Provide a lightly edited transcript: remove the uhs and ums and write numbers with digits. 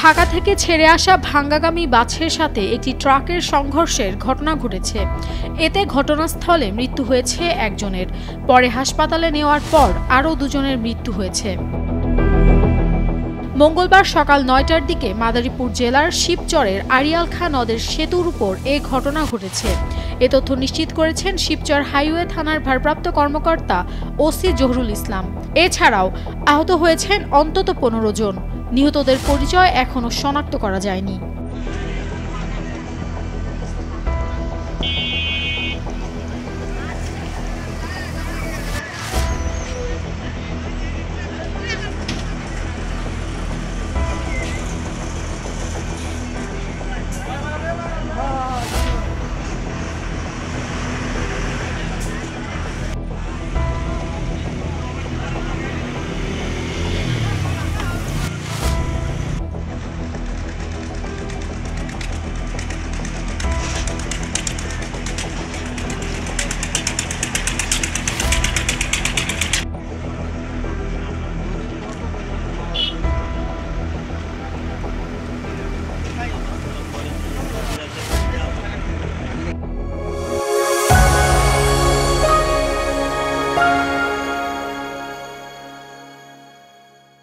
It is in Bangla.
ঢাকা থেকে ছেড়ে আসা ভাঙ্গাগামী বাসের সাথে একটি ট্রাকের সংঘর্ষের ঘটনা ঘটেছে। এতে ঘটনাস্থলে মৃত্যু হয়েছে একজনের, পরে হাসপাতালে নেওয়ার পর আরও দুজনের মৃত্যু হয়েছে। মঙ্গলবার সকাল ৯টার দিকে মাদারীপুর জেলার শিবচরের আড়িয়ালখাঁ নদের সেতুর উপর এ ঘটনা ঘটেছে। এ তথ্য নিশ্চিত করেছেন শিবচর হাইওয়ে থানার ভারপ্রাপ্ত কর্মকর্তা ওসি জহুরুল ইসলাম। এছাড়াও আহত হয়েছেন অন্তত ১৫ জন। নিহতদের পরিচয় এখনও শনাক্ত করা যায়নি।